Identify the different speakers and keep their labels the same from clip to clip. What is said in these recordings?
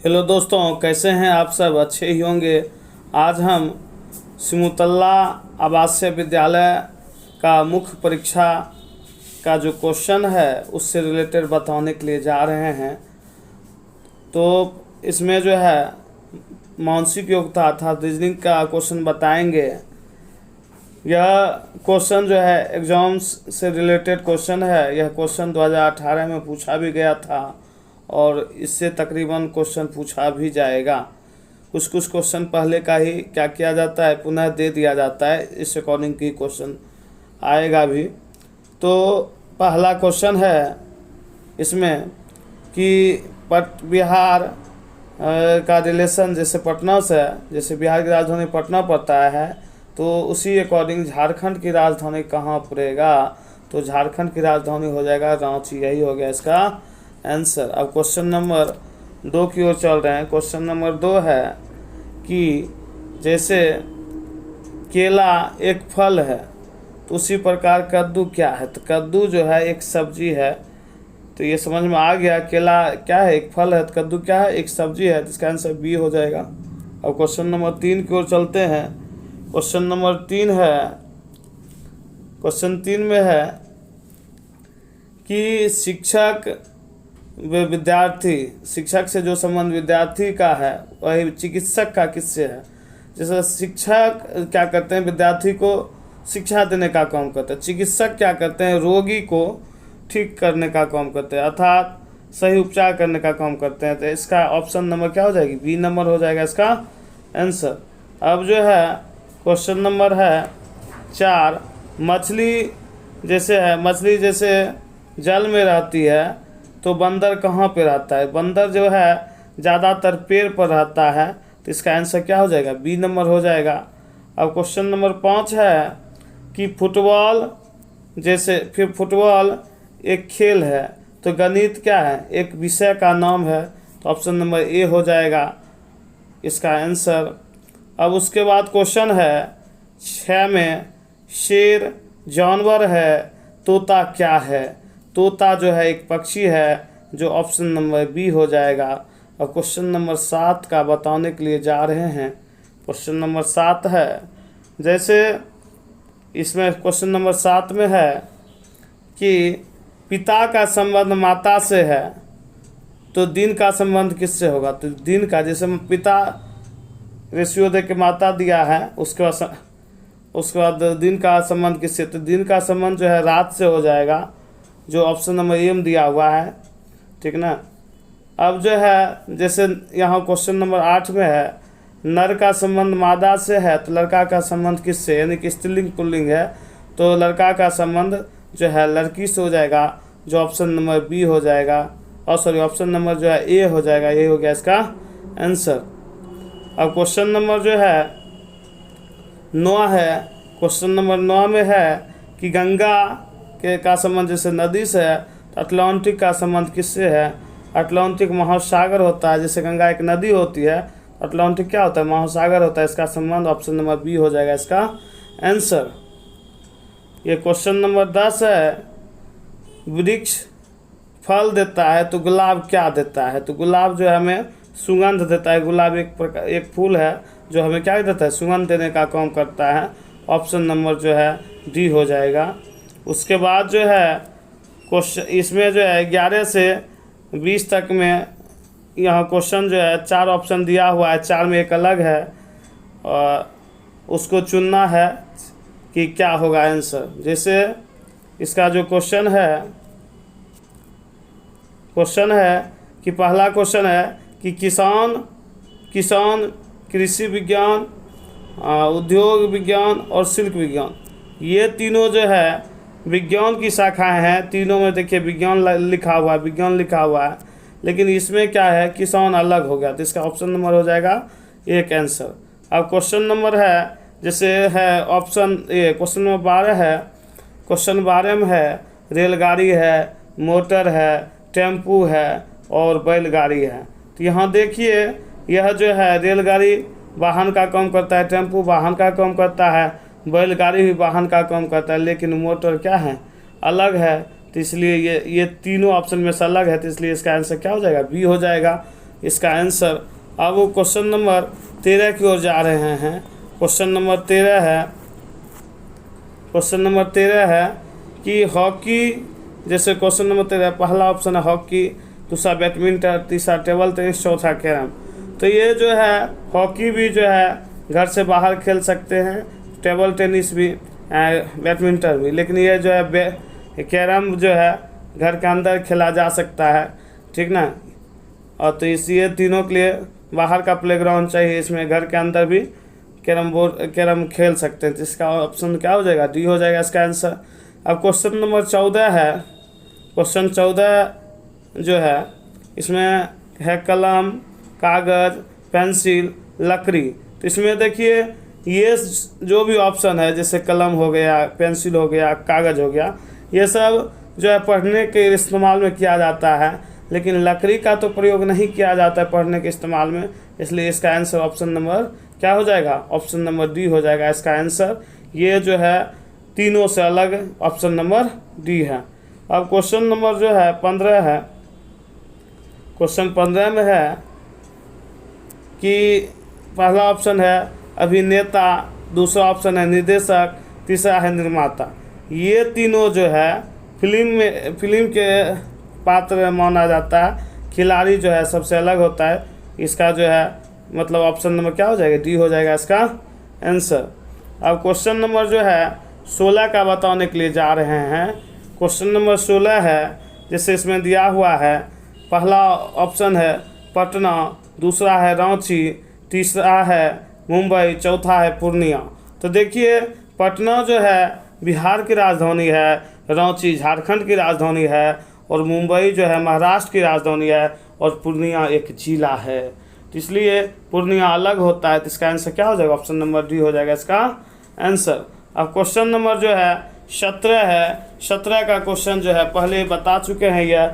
Speaker 1: Hello दोस्तों, कैसे हैं आप सब? अच्छे ही होंगे। आज हम सिमुतल्ला आवासीय विद्यालय का मुख्य परीक्षा का जो क्वेश्चन है उससे रिलेटेड बताने के लिए जा रहे हैं। तो इसमें जो है मानसिक योग्यता अर्थात रीजनिंग का क्वेश्चन बताएंगे। यह क्वेश्चन जो है एग्ज़ाम्स से रिलेटेड क्वेश्चन है। यह क्वेश्चन 2018 में पूछा भी गया था और इससे तकरीबन क्वेश्चन पूछा भी जाएगा। कुछ कुछ क्वेश्चन पहले का ही क्या किया जाता है, पुनः दे दिया जाता है, इस अकॉर्डिंग की क्वेश्चन आएगा भी। तो पहला क्वेश्चन है इसमें कि बिहार का रिलेशन जैसे पटना से, जैसे बिहार की राजधानी पटना पड़ता है तो उसी अकॉर्डिंग झारखंड की राजधानी कहाँ पड़ेगा? तो झारखंड की राजधानी हो जाएगा रांची। यही हो गया इसका आंसर। अब क्वेश्चन नंबर 2 की ओर चल रहे हैं। क्वेश्चन नंबर 2 है कि जैसे केला एक फल है तो उसी प्रकार कद्दू क्या है? तो कद्दू जो है एक सब्जी है। तो ये समझ में आ गया, केला क्या है? एक फल है। तो कद्दू क्या है? एक सब्जी है। तो इसका आंसर बी हो जाएगा। अब क्वेश्चन नंबर 3 की ओर चलते हैं। क्वेश्चन नंबर 3 है, क्वेश्चन 3 में है कि शिक्षक से जो संबंध विद्यार्थी का है वही चिकित्सक का किससे है? जैसे शिक्षक क्या करते हैं? विद्यार्थी को शिक्षा देने का काम करते हैं। चिकित्सक क्या करते हैं? रोगी को ठीक करने का काम करते हैं, अर्थात सही उपचार करने का काम करते हैं। तो इसका ऑप्शन नंबर क्या हो जाएगी? बी नंबर हो जाएगा इसका आंसर। अब जो है क्वेश्चन नंबर है 4, मछली जैसे जल में रहती है तो बंदर कहाँ पे रहता है? बंदर जो है ज़्यादातर पेड़ पर रहता है। तो इसका आंसर क्या हो जाएगा? बी नंबर हो जाएगा। अब क्वेश्चन नंबर 5 है कि फुटबॉल एक खेल है तो गणित क्या है? एक विषय का नाम है। तो ऑप्शन नंबर ए हो जाएगा इसका आंसर। अब उसके बाद क्वेश्चन है 6 में, शेर जानवर है, तोता क्या है? तोता जो है एक पक्षी है, जो ऑप्शन नंबर बी हो जाएगा। और क्वेश्चन नंबर 7 का बताने के लिए जा रहे हैं। क्वेश्चन नंबर 7 है, जैसे इसमें क्वेश्चन नंबर 7 में है कि पिता का संबंध माता से है तो दिन का संबंध किससे होगा? तो दिन का, जैसे पिता रेशियो दे के माता दिया है, उसके बाद दिन का संबंध किससे? तो दिन का संबंध जो है रात से हो जाएगा, जो ऑप्शन नंबर ए में दिया हुआ है। ठीक ना। अब जो है जैसे यहाँ क्वेश्चन नंबर 8 में है, नर का संबंध मादा से है तो लड़का का संबंध किससे? यानी कि स्त्रीलिंग पुल्लिंग है तो लड़का का संबंध जो है लड़की से हो जाएगा, जो ऑप्शन नंबर बी हो जाएगा। और ऑप्शन नंबर जो है ए हो जाएगा। ये हो गया इसका आंसर। अब क्वेश्चन नंबर जो है 9 है। क्वेश्चन नंबर 9 में है कि गंगा का संबंध जैसे नदी से है तो अटलांटिक का संबंध किससे है? अटलांटिक महासागर होता है। जैसे गंगा एक नदी होती है, अटलांटिक क्या होता है? महासागर होता है। इसका संबंध ऑप्शन नंबर बी हो जाएगा इसका आंसर। ये क्वेश्चन नंबर 10 है, वृक्ष फल देता है तो गुलाब क्या देता है? तो गुलाब जो है हमें सुगंध देता है। गुलाब एक फूल है जो हमें क्या देता है? सुगंध देने का काम करता है। ऑप्शन नंबर जो है डी हो जाएगा। उसके बाद जो है क्वेश्चन इसमें जो है 11 से 20 तक में यहाँ क्वेश्चन जो है 4 ऑप्शन दिया हुआ है, 4 में एक अलग है और उसको चुनना है कि क्या होगा आंसर। जैसे इसका जो क्वेश्चन है कि पहला क्वेश्चन है कि किसान कृषि विज्ञान, उद्योग विज्ञान और शिल्प विज्ञान, ये तीनों जो है विज्ञान की शाखाएं हैं। तीनों में देखिए विज्ञान लिखा हुआ है, लेकिन इसमें क्या है? किसान अलग हो गया। तो इसका ऑप्शन नंबर हो जाएगा एक आंसर। अब क्वेश्चन नंबर है जैसे है ऑप्शन ए, क्वेश्चन नंबर 12 है। क्वेश्चन 12 में है रेलगाड़ी है, मोटर है, टेम्पू है और बैलगाड़ी है। तो यहाँ देखिए यह जो है रेलगाड़ी वाहन का काम करता है, टेम्पू वाहन का काम करता है, बैलगाड़ी भी वाहन का काम करता है, लेकिन मोटर क्या है? अलग है। तो इसलिए ये तीनों ऑप्शन में से अलग है। तो इसलिए इसका आंसर क्या हो जाएगा? बी हो जाएगा। इसका आंसर। अब वो क्वेश्चन नंबर 13 की ओर जा रहे हैं। क्वेश्चन नंबर 13 है कि हॉकी, जैसे क्वेश्चन नंबर 13 पहला ऑप्शन है हॉकी, दूसरा बैडमिंटन, तीसरा टेबल टेनिस, चौथा कैरम। तो ये जो है हॉकी भी जो है घर से बाहर खेल सकते हैं, टेबल टेनिस भी, बैडमिंटन भी, लेकिन ये जो है कैरम जो है घर के अंदर खेला जा सकता है, ठीक ना। और तो इसलिए तीनों के लिए बाहर का प्लेग्राउंड चाहिए, इसमें घर के अंदर भी कैरम खेल सकते हैं। जिसका ऑप्शन क्या हो जाएगा, डी हो जाएगा इसका आंसर। अब क्वेश्चन नंबर 14 है। क्वेश्चन 14 जो है इसमें है कलम, कागज़, पेंसिल, लकड़ी। तो इसमें देखिए ये जो भी ऑप्शन है, जैसे कलम हो गया, पेंसिल हो गया, कागज़ हो गया, ये सब जो है पढ़ने के इस्तेमाल में किया जाता है, लेकिन लकड़ी का तो प्रयोग नहीं किया जाता है पढ़ने के इस्तेमाल में। इसलिए इसका आंसर ऑप्शन नंबर क्या हो जाएगा, ऑप्शन नंबर डी हो जाएगा इसका आंसर। ये जो है तीनों से अलग ऑप्शन नंबर डी है। अब क्वेश्चन नंबर जो है 15 है। क्वेश्चन 15 में है कि पहला ऑप्शन है अभिनेता, दूसरा ऑप्शन है निर्देशक, तीसरा है निर्माता। ये तीनों जो है फिल्म के पात्र माना जाता है। खिलाड़ी जो है सबसे अलग होता है। इसका जो है मतलब ऑप्शन नंबर क्या हो जाएगा, डी हो जाएगा इसका आंसर। अब क्वेश्चन नंबर जो है 16 का बताने के लिए जा रहे हैं। क्वेश्चन नंबर 16 है, जैसे इसमें दिया हुआ है, पहला ऑप्शन है पटना, दूसरा है रांची, तीसरा है मुंबई, चौथा है पूर्णिया। तो देखिए पटना जो है बिहार की राजधानी है, रांची झारखंड की राजधानी है, और मुंबई जो है महाराष्ट्र की राजधानी है, और पूर्णिया एक जिला है। तो इसलिए पूर्णिया अलग होता है। तो इसका आंसर क्या हो जाएगा, ऑप्शन नंबर डी हो जाएगा इसका आंसर। अब क्वेश्चन नंबर जो है 17 है। 17 का क्वेश्चन जो है पहले बता चुके हैं यह,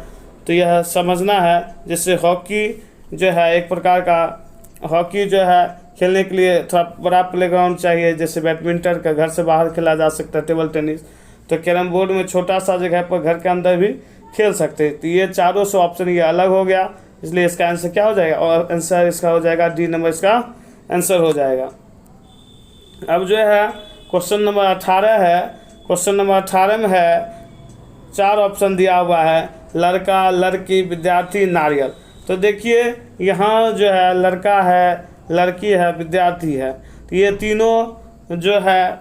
Speaker 1: तो यह समझना है। जैसे हॉकी जो है एक प्रकार का, हॉकी जो है खेलने के लिए थोड़ा बड़ा प्लेग्राउंड चाहिए, जैसे बैडमिंटन का घर से बाहर खेला जा सकता है, टेबल टेनिस तो कैरम बोर्ड में छोटा सा जगह पर घर के अंदर भी खेल सकते हैं। तो ये चारों से ऑप्शन ये अलग हो गया, इसलिए इसका आंसर क्या हो जाएगा, और आंसर इसका हो जाएगा डी नंबर इसका आंसर हो जाएगा। अब जो है क्वेश्चन नंबर 18 है। क्वेश्चन नंबर 18 में है 4 ऑप्शन दिया हुआ है, लड़का, लड़की, विद्यार्थी, नारियल। तो देखिए यहाँ जो है लड़का है, लड़की है, विद्यार्थी है। तो ये तीनों जो है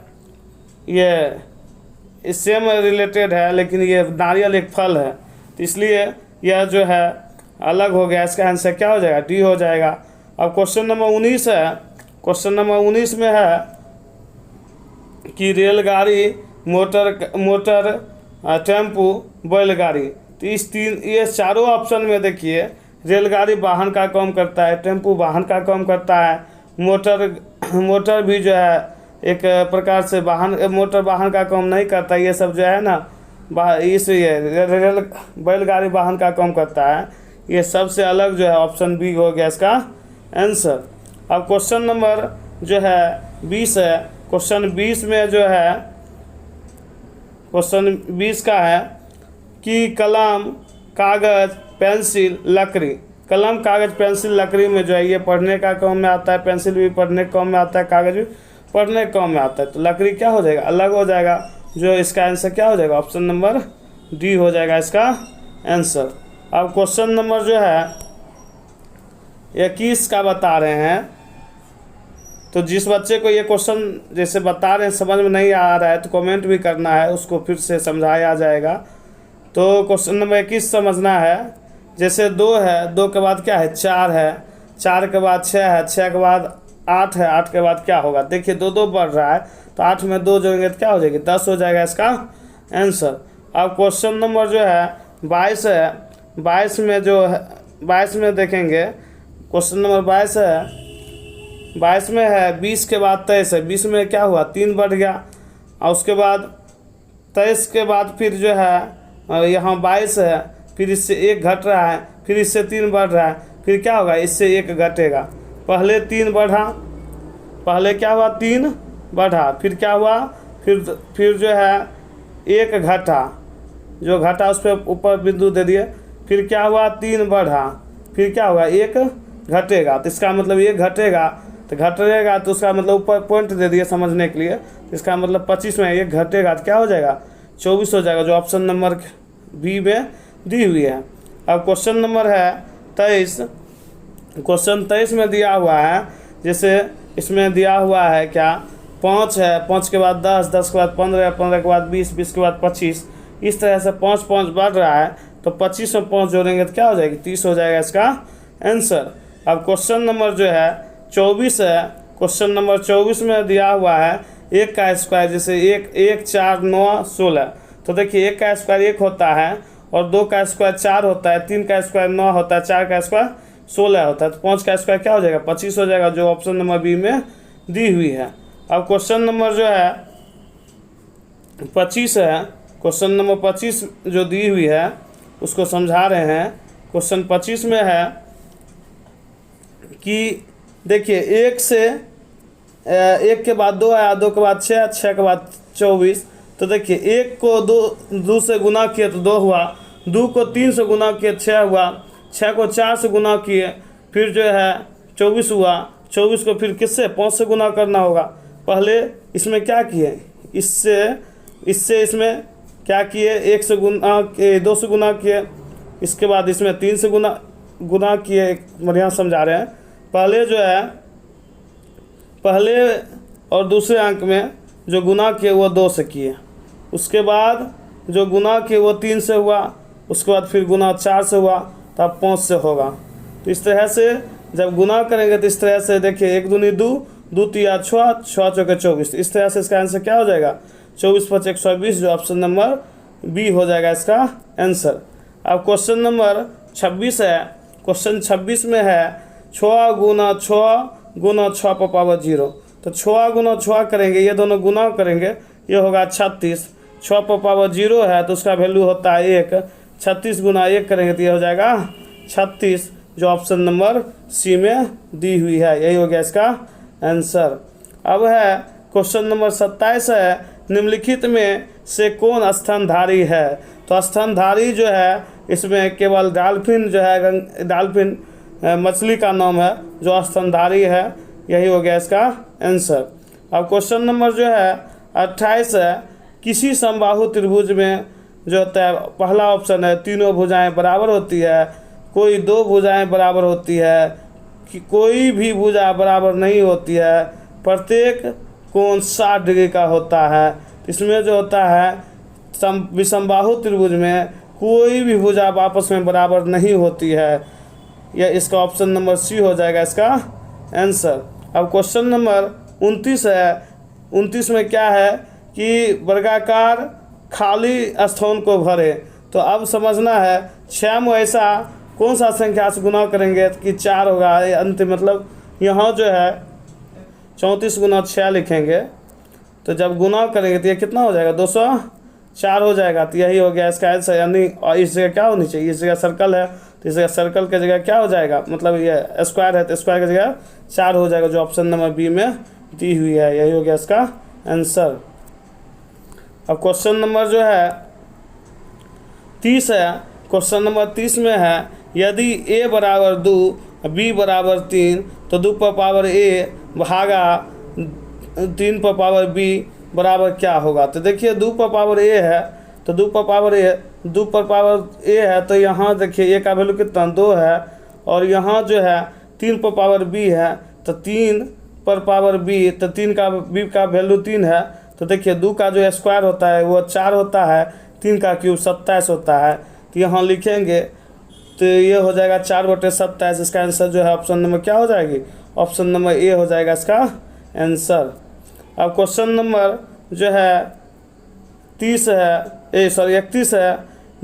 Speaker 1: ये सेम रिलेटेड है, लेकिन ये नारियल एक फल है, तो इसलिए यह जो है अलग हो गया। इसका आंसर क्या हो जाएगा, डी हो जाएगा। अब क्वेश्चन नंबर 19 है। क्वेश्चन नंबर 19 में है कि रेलगाड़ी, मोटर, टेम्पू, बैलगाड़ी। तो ये चारों ऑप्शन में देखिए रेलगाड़ी वाहन का काम करता है, टेम्पू वाहन का काम करता है, मोटर भी जो है एक प्रकार से मोटर वाहन का काम नहीं करता। ये सब जो है ना रेल बैलगाड़ी वाहन का काम करता है। ये सबसे अलग जो है ऑप्शन बी हो गया इसका आंसर। अब क्वेश्चन नंबर जो है 20 है। क्वेश्चन 20 में जो है क्वेश्चन 20 का है कि कलम, कागज़, पेंसिल, लकड़ी। कलम, कागज़, पेंसिल, लकड़ी में जो है ये पढ़ने का काम में आता है, पेंसिल भी पढ़ने के काम में आता है, कागज़ भी पढ़ने के काम में आता है। तो लकड़ी क्या हो जाएगा, अलग हो जाएगा। जो इसका आंसर क्या हो जाएगा, ऑप्शन नंबर डी हो जाएगा इसका आंसर। अब क्वेश्चन नंबर जो है 21 का बता रहे हैं। तो जिस बच्चे को ये क्वेश्चन जैसे बता रहे हैं समझ में नहीं आ रहा है तो कमेंट भी करना है, उसको फिर से समझाया जाएगा। तो क्वेश्चन नंबर 21 समझना है। जैसे 2 है, 2 के बाद क्या है, 4 है, 4 के बाद 6 है, 6 के बाद 8 है, 8 के बाद क्या होगा, देखिए 2 बढ़ रहा है, तो 8 में 2 जोड़ेंगे तो क्या हो जाएगी, 10 हो जाएगा इसका आंसर। अब क्वेश्चन नंबर जो है 22 है। 22 में जो है 22 में देखेंगे, क्वेश्चन नंबर 22 है। 22 में है 20 के बाद 23 है। 20 में क्या हुआ, 3 बढ़ गया, और उसके बाद 23 के बाद फिर जो है यहाँ 22 है, फिर इससे 1 घट रहा है, फिर इससे 3 बढ़ रहा है, फिर क्या होगा, इससे 1 घटेगा। पहले 3 बढ़ा, पहले क्या हुआ, 3 बढ़ा, फिर क्या हुआ, फिर जो है 1 घटा, जो घटा उस पर ऊपर बिंदु दे दिए, फिर क्या हुआ, 3 बढ़ा, फिर क्या होगा, एक घटेगा। तो इसका मतलब एक घटेगा, तो घटेगा तो उसका मतलब ऊपर पॉइंट दे दिए समझने के लिए। तो इसका मतलब 25 में एक घटेगा तो क्या हो जाएगा, 24 हो जाएगा, जो ऑप्शन नंबर बी में दी हुई है। अब क्वेश्चन नंबर है 23। क्वेश्चन 23 में दिया हुआ है, जैसे इसमें दिया हुआ है क्या, 5 है, 5 के बाद 10, 10 के बाद 15, 15 के बाद 20, 20 के बाद 25, इस तरह से 5 5 बढ़ रहा है। तो 25 में 5 जोड़ेंगे तो क्या हो जाएगी, 30 हो जाएगा इसका आंसर। अब क्वेश्चन नंबर जो है 24 है। क्वेश्चन नंबर 24 में दिया हुआ है 1 का स्क्वायर, जैसे 1 1 4 9 16। तो देखिए 1 का स्क्वायर 1 होता है, और 2 का स्क्वायर 4 होता है, 3 का स्क्वायर 9 होता है, 4 का स्क्वायर 16 होता है। तो 5 का स्क्वायर क्या हो जाएगा, 25 हो जाएगा, जो ऑप्शन नंबर बी में दी हुई है। अब क्वेश्चन नंबर जो है 25 है। क्वेश्चन नंबर 25 जो दी हुई है उसको समझा रहे हैं। क्वेश्चन 25 में है कि देखिए 1 से 1 के बाद 2 आया, 2 के बाद 6, 6 के बाद 24। तो देखिए 1 को 2 से गुना किए तो 2 हुआ, 2 को 3 से गुना किए 6 हुआ, 6 को 4 से गुना किए फिर जो है 24 हुआ, 24 को फिर किससे 5 से गुना करना होगा। पहले इसमें क्या किए, इससे इसमें क्या किए, 1 से गुना 2 से गुना किए, इसके बाद इसमें 3 से गुना किए। बढ़िया समझा रहे हैं। पहले जो है पहले और दूसरे अंक में जो गुना किए वो 2 से किए, उसके बाद जो गुना किए वो 3 से हुआ, उसके बाद फिर गुना 4 से हुआ, तब 5 से होगा। तो इस तरह से जब गुना करेंगे तो इस तरह से देखिए 1 दूनी 2, 2 तिया 6, 6 चौके 24। इस तरह से इसका आंसर क्या हो जाएगा, 24 5 120, जो ऑप्शन नंबर बी हो जाएगा इसका आंसर। अब क्वेश्चन नंबर 26 है। क्वेश्चन 26 में है 6 गुना 6 गुना 6 पर पावर 0। तो 6 गुना 6 करेंगे, ये दोनों गुना करेंगे, ये होगा 36। 6 पर पावर 0 है तो उसका वैल्यू होता है 1। 36 गुना 1 करेंगे तो ये हो जाएगा 36, जो ऑप्शन नंबर सी में दी हुई है। यही हो गया इसका आंसर। अब है क्वेश्चन नंबर 27 है, निम्नलिखित में से कौन स्तनधारी है। तो स्तनधारी जो है इसमें केवल डॉल्फिन जो है, डॉल्फिन मछली का नाम है जो स्तनधारी है। यही हो गया इसका आंसर। अब क्वेश्चन नंबर जो है 28 है, किसी समबाहु त्रिभुज में जो होता है, पहला ऑप्शन है तीनों भुजाएं बराबर होती है, कोई 2 भुजाएं बराबर होती है, कि कोई भी भुजा बराबर नहीं होती है, प्रत्येक कोण 60 डिग्री का होता है। इसमें जो होता है विषमबाहु त्रिभुज में कोई भी भुजा आपस में बराबर नहीं होती है। यह इसका ऑप्शन नंबर सी हो जाएगा इसका आंसर। अब क्वेश्चन नंबर 29 है। 29 में क्या है कि वर्गाकार खाली स्थान को भरे। तो अब समझना है 6 में ऐसा कौन सा संख्या से गुना करेंगे कि 4 होगा अंत, मतलब यहाँ जो है 34 गुना 6 लिखेंगे, तो जब गुना करेंगे तो ये कितना हो जाएगा, 204 हो जाएगा। तो यही हो गया इसका आंसर। यानी इस जगह क्या होनी चाहिए, इस जगह सर्कल है तो इस जगह सर्कल की जगह क्या हो जाएगा, मतलब ये स्क्वायर है तो स्क्वायर की जगह 4 हो जाएगा, जो ऑप्शन नंबर बी में दी हुई है। यही हो गया इसका आंसर। अब क्वेश्चन नंबर जो है 30 है। क्वेश्चन नंबर 30 में है, यदि a बराबर 2 b बराबर 3 तो 2 पर पावर a भागा 3 पर पावर b बराबर क्या होगा। तो देखिए 2 पर पावर a है तो 2 पर पावर a है, तो यहाँ देखिए a का वैल्यू कितना 2 है, और यहाँ जो है 3 पर पावर b है तो 3 पर पावर b, तो 3 का b का वैल्यू 3 है। तो देखिए 2 का जो स्क्वायर होता है वो 4 होता है, 3 का क्यूब 27 होता है। तो यहाँ लिखेंगे तो ये हो जाएगा 4/27। इसका आंसर जो है ऑप्शन नंबर क्या हो जाएगी, ऑप्शन नंबर ए हो जाएगा इसका आंसर। अब क्वेश्चन नंबर जो है 31 है,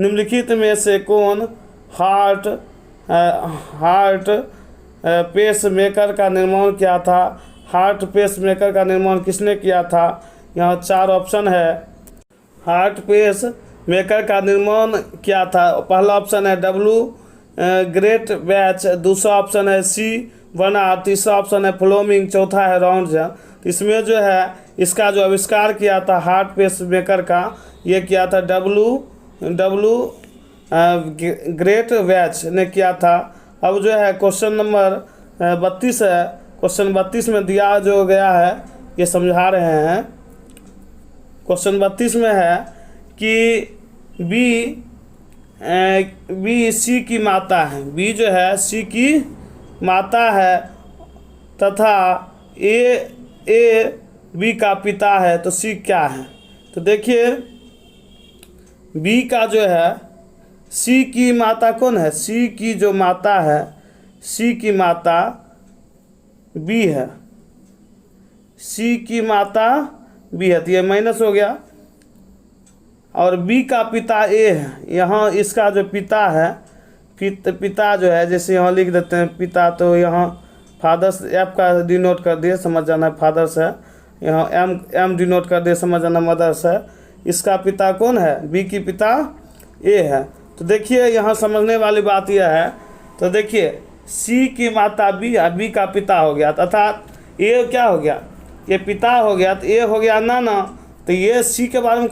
Speaker 1: निम्नलिखित में से कौन हार्ट पेस मेकर का निर्माण किया था। हार्ट पेस मेकर का निर्माण किसने किया था। यहाँ 4 ऑप्शन है। हार्ट पेस मेकर का निर्माण किया था, पहला ऑप्शन है W ग्रेट बैच, दूसरा ऑप्शन है C बना, तीसरा ऑप्शन है फ्लोमिंग, चौथा है राउंड। इसमें जो है इसका जो आविष्कार किया था हार्ट पेस मेकर का, ये किया था W ग्रेट बैच ने किया था। अब जो है क्वेश्चन नंबर 32 है। क्वेश्चन 32 में दिया जो गया है ये समझा रहे हैं। क्वेश्चन 32 में है कि बी सी की माता है, बी जो है सी की माता है तथा ए बी का पिता है, तो सी क्या है? तो देखिए बी का जो है सी की माता कौन है? सी की जो माता है, सी की माता बी है, सी की माता बी है, तो ये माइनस हो गया। और बी का पिता ए है, यहाँ इसका जो पिता है, पिता जो है जैसे यहाँ लिख देते हैं पिता, तो यहाँ फादर्स एफ का डिनोट कर दिए, समझ जाना फादर्स है। यहाँ एम डिनोट कर दिए, समझ जाना मदर्स है। इसका पिता कौन है? बी की पिता ए है। तो देखिए यहाँ समझने वाली बात यह है, तो देखिए सी की माता बी है, बी का पिता हो गया, अर्थात ए क्या हो गया? ये पिता हो गया, तो ए हो गया नाना। तो ये सी के बारे में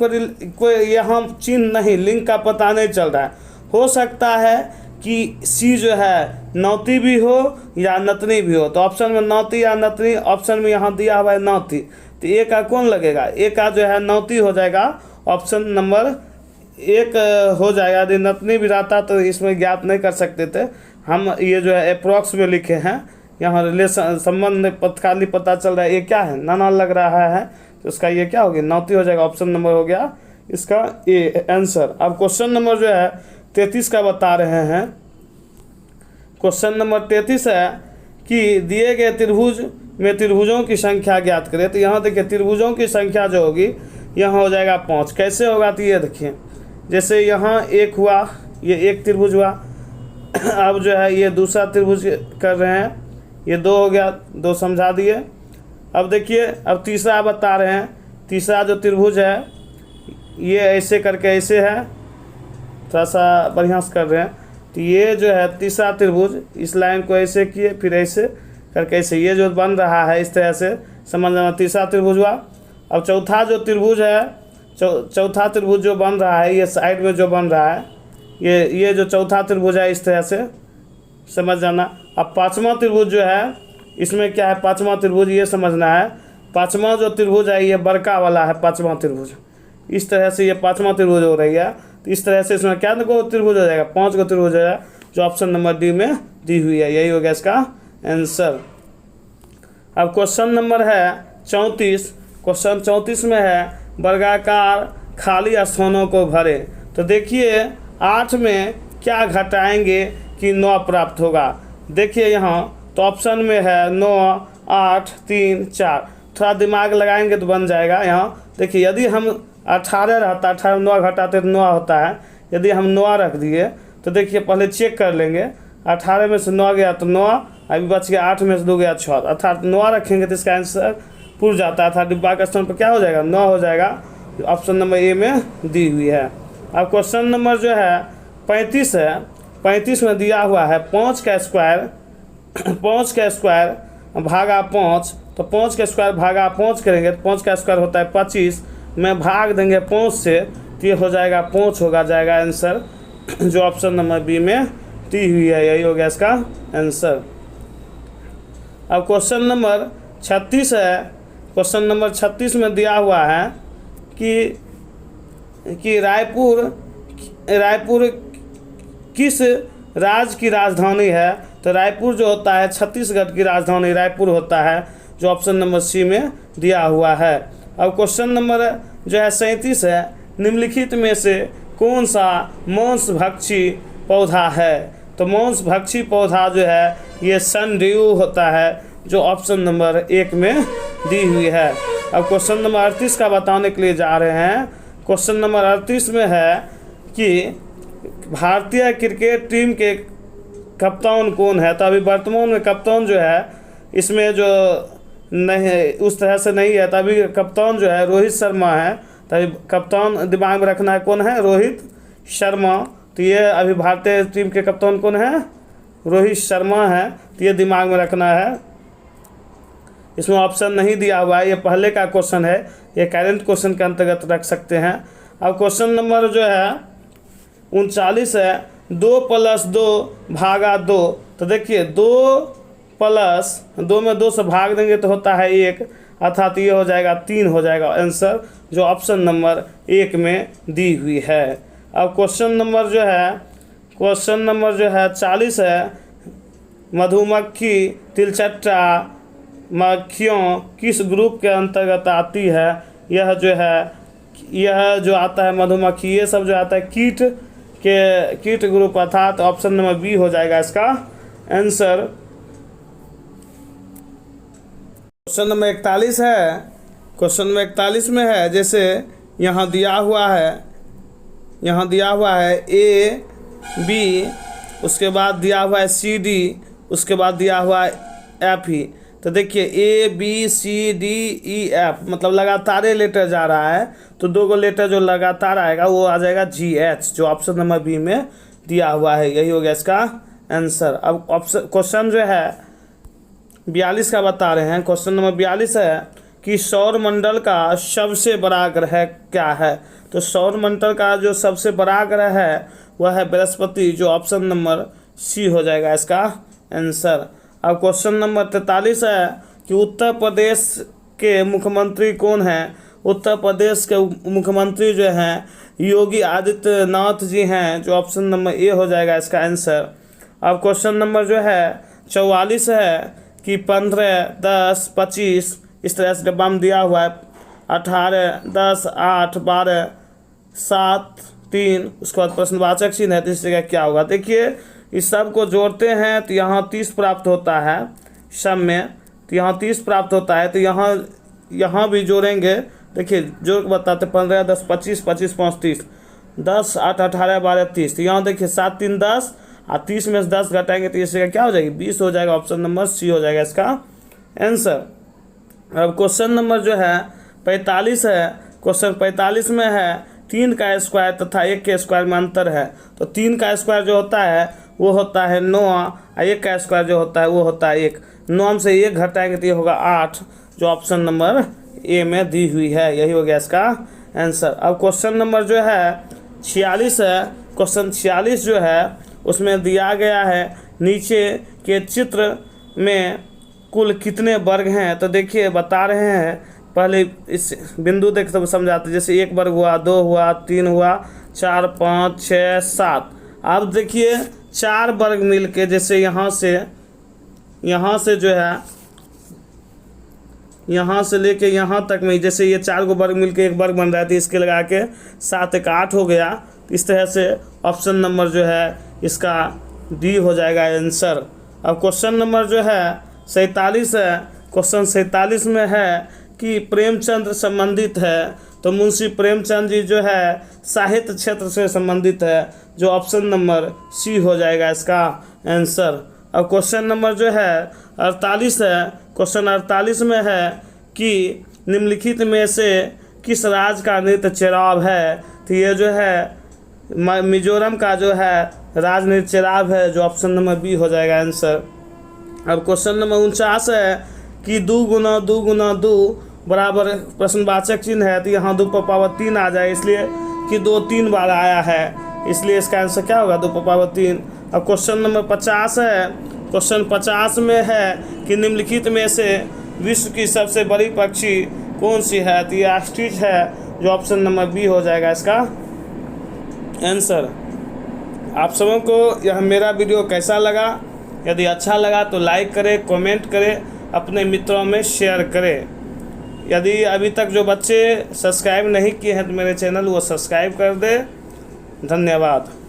Speaker 1: कोई यहाँ चिन्ह नहीं, लिंक का पता नहीं चल रहा है। हो सकता है कि सी जो है नौती भी हो या नतनी भी हो, तो ऑप्शन में नौती या नतनी, ऑप्शन में यहाँ दिया हुआ है नौती, तो ए का कौन लगेगा? ए का जो है नौती हो जाएगा, ऑप्शन नंबर 1 हो जाएगा। यदि नतनी भी रहता तो इसमें ज्ञात नहीं कर सकते थे हम, ये जो है अप्रॉक्स में लिखे हैं। यहाँ रिलेशन संबंध खाली पता चल रहा है, ये क्या है? नाना लग रहा है, तो इसका ये क्या हो गया? नौती हो जाएगा, ऑप्शन नंबर हो गया इसका ए आंसर। अब क्वेश्चन नंबर जो है 33 का बता रहे हैं। क्वेश्चन नंबर 33 है कि दिए गए त्रिभुज में त्रिभुजों की संख्या ज्ञात करें। तो यहाँ देखिए त्रिभुजों की संख्या जो होगी यहाँ हो जाएगा 5। कैसे होगा? तो ये देखिए जैसे यहाँ 1 हुआ, ये एक त्रिभुज हुआ। अब जो है ये दूसरा त्रिभुज कर रहे हैं, ये 2 हो गया, 2 समझा दिए। अब देखिए अब तीसरा बता रहे हैं। तीसरा जो त्रिभुज है ये ऐसे करके ऐसे है, थोड़ा सा बढ़िया से कर रहे हैं। तो ये जो है तीसरा त्रिभुज, इस लाइन को ऐसे किए, फिर ऐसे करके ऐसे, ये जो बन रहा है इस तरह से समझ लेना तीसरा त्रिभुज हुआ। अब चौथा जो त्रिभुज है, चौथा त्रिभुज जो बन रहा है, ये साइड में जो बन रहा है, ये जो चौथा त्रिभुज है इस तरह से समझ जाना। अब पाँचवा त्रिभुज जो है, इसमें क्या है? पाँचवा त्रिभुज ये समझना है। पाँचवा जो त्रिभुज है ये बड़का वाला है, पाँचवा त्रिभुज इस तरह से, ये पाँचवा त्रिभुज हो रही है। तो इस तरह से इसमें क्या गो त्रिभुज हो जाएगा? 5 गो त्रिभुज है, जो ऑप्शन नंबर डी में दी हुई है, यही हो गया इसका आंसर। अब क्वेश्चन नंबर है 34। क्वेश्चन 34 में है वर्गाकार खाली स्थानों को भरे। तो देखिए 8 में क्या घटाएंगे कि 9 प्राप्त होगा? देखिए यहाँ तो ऑप्शन में है 9, 8, 3, 4। थोड़ा दिमाग लगाएंगे तो बन जाएगा। यहाँ देखिए यदि हम 18 रहता, 18 में 9 घटाते तो 9 होता है। यदि हम 9 रख दिए तो देखिए पहले चेक कर लेंगे, 18 में से 9 गया तो 9, अभी बच गया 8 में से 2 गया 6, अर्थात 9 रखेंगे तो इसका आंसर पूरा जाता है, अर्थात डिब्बा के स्थान पर क्या हो जाएगा? 9 हो जाएगा, ऑप्शन नंबर ए में दी हुई है। अब क्वेश्चन नंबर जो है 35 है। 35 में दिया हुआ है 5 का स्क्वायर, 5 का स्क्वायर भागा 5, तो 5 का स्क्वायर भागा 5 करेंगे तो 5 का स्क्वायर होता है 25, में भाग देंगे 5 से, तो ये हो जाएगा 5 होगा जाएगा आंसर, जो ऑप्शन नंबर बी में दी हुई है, यही हो गया इसका आंसर। अब क्वेश्चन नंबर 36 है। क्वेश्चन नंबर 36 में दिया हुआ है कि रायपुर किस राज्य की राजधानी है? तो रायपुर जो होता है छत्तीसगढ़ की राजधानी रायपुर होता है, जो ऑप्शन नंबर सी में दिया हुआ है। अब क्वेश्चन नंबर जो है 37 है, निम्नलिखित में से कौन सा मांसभक्षी पौधा है? तो मांसभक्षी पौधा जो है ये सनड्यू होता है, जो ऑप्शन नंबर 1 में दी हुई है। अब क्वेश्चन नंबर 38 का बताने के लिए जा रहे हैं। क्वेश्चन नंबर 38 में है कि भारतीय क्रिकेट टीम के कप्तान कौन है? तो अभी वर्तमान में कप्तान जो है इसमें जो नहीं उस तरह से नहीं है, तभी कप्तान जो है रोहित शर्मा है। तभी कप्तान दिमाग में रखना है, कौन है? रोहित शर्मा। तो ये अभी भारतीय टीम के कप्तान कौन है? रोहित शर्मा है, तो ये दिमाग में रखना है। इसमें ऑप्शन नहीं दिया हुआ है, ये पहले का क्वेश्चन है, ये करेंट क्वेश्चन के अंतर्गत रख सकते हैं। अब क्वेश्चन नंबर जो है 39 है, 2 + 2 भागा 2 तो देखिए 2 प्लस 2 में 2 से भाग देंगे तो होता है 1, अर्थात ये हो जाएगा 3 हो जाएगा आंसर जो ऑप्शन नंबर 1 में दी हुई है। अब क्वेश्चन नंबर जो है 40 है, मधुमक्खी तिलचट्टा मक्खियों किस ग्रुप के अंतर्गत आती है? यह जो आता है मधुमक्खी, ये सब जो आता है कीट ग्रुप, अर्थात ऑप्शन नंबर बी हो जाएगा इसका आंसर। क्वेश्चन नंबर 41 है। क्वेश्चन नंबर 41 में है, जैसे यहाँ दिया हुआ है ए बी, उसके बाद दिया हुआ है सी डी, उसके बाद दिया हुआ है एफ ई। तो देखिए A B C D E F मतलब लगातार लेटर जा रहा है, तो 2 गो लेटर जो लगातार आएगा वो आ जाएगा जी एच, जो ऑप्शन नंबर बी में दिया हुआ है। यही हो गया इसका आंसर। अब क्वेश्चन जो है 42 का बता रहे हैं। क्वेश्चन नंबर 42 है कि सौर मंडल का सबसे बड़ा ग्रह क्या है? तो सौर मंडल का जो सबसे बड़ा ग्रह है वह है बृहस्पति, जो ऑप्शन नंबर सी हो जाएगा इसका आंसर। अब क्वेश्चन नंबर 43 है कि उत्तर प्रदेश के मुख्यमंत्री कौन हैं? उत्तर प्रदेश के मुख्यमंत्री जो हैं योगी आदित्यनाथ जी हैं, जो ऑप्शन नंबर ए हो जाएगा इसका आंसर। अब क्वेश्चन नंबर जो है 44 है कि 15, 10, 25 इस तरह से डब्बा में दिया हुआ है, 18, 10, 8, 12, 7, 3, उसके बाद प्रश्नवाचक चिन्ह है, तो इस जगह क्या होगा? देखिए इस सब को जोड़ते हैं तो यहाँ 30 प्राप्त होता है, सब में तो यहाँ 30 प्राप्त होता है, तो यहाँ भी जोड़ेंगे। देखिए जोड़ के बताते 15, 10, 25, 25, 5, 30, 10, 8, 18, 12, 30, तो यहाँ देखिए 7, 3, 10 और 30 में से 10 घटाएंगे तो इस जगह क्या हो जाएगी? 20 हो जाएगा, ऑप्शन नंबर सी हो जाएगा इसका आंसर। अब क्वेश्चन नंबर जो है 45 है। क्वेश्चन 45 में है 3 का स्क्वायर तथा 1 के स्क्वायर में अंतर है। तो 3 का स्क्वायर जो होता है वो होता है 9 और 1 का स्क्वायर जो होता है वो होता है 1। 9 से 1 घटाएंगे तो ये होगा 8, जो ऑप्शन नंबर ए में दी हुई है। यही हो गया इसका आंसर। अब क्वेश्चन नंबर जो है 46 है। क्वेश्चन 46 जो है उसमें दिया गया है नीचे के चित्र में कुल कितने वर्ग हैं? तो देखिए बता रहे हैं, पहले इस बिंदु देख सब समझाते, जैसे 1 वर्ग हुआ, 2 हुआ, 3 हुआ, 4, 5, 6, 7। अब देखिए 4 वर्ग मिल के, जैसे यहाँ से जो है यहाँ से लेके यहाँ तक में, जैसे ये 4 गो वर्ग मिल के 1 वर्ग बन रहा है, तो इसके लगा के 7, 1, 8 हो गया। इस तरह से ऑप्शन नंबर जो है इसका डी हो जाएगा आंसर। अब क्वेश्चन नंबर जो है 47 है। क्वेश्चन 47 में है कि प्रेमचंद संबंधित है, तो मुंशी प्रेमचंद जी जो है साहित्य क्षेत्र से संबंधित है, जो ऑप्शन नंबर सी हो जाएगा इसका आंसर। अब क्वेश्चन नंबर जो है 48 है। क्वेश्चन 48 में है कि निम्नलिखित में से किस राज्य का नृत्य चेराव है? तो ये जो है मिजोरम का जो है राज नृत्य चेराव है, जो ऑप्शन नंबर बी हो जाएगा आंसर। अब क्वेश्चन नंबर 49 है कि 2 गुना 2 गुना 2 बराबर प्रश्नवाचक चिन्ह है, तो यहाँ 2 पर पावर 3 आ जाए, इसलिए कि 2 3 बार आया है, इसलिए इसका आंसर क्या होगा? 2 पर पावर 3। अब क्वेश्चन नंबर 50 है। क्वेश्चन 50 में है कि निम्नलिखित में से विश्व की सबसे बड़ी पक्षी कौन सी है? तो ये ऑस्ट्रिच है, जो ऑप्शन नंबर बी हो जाएगा इसका आंसर। आप सबों को यह मेरा वीडियो कैसा लगा? यदि अच्छा लगा तो लाइक करें, कमेंट करें, अपने मित्रों में शेयर करें। यदि अभी तक जो बच्चे सब्सक्राइब नहीं किए हैं तो मेरे चैनल वो सब्सक्राइब कर दें। धन्यवाद।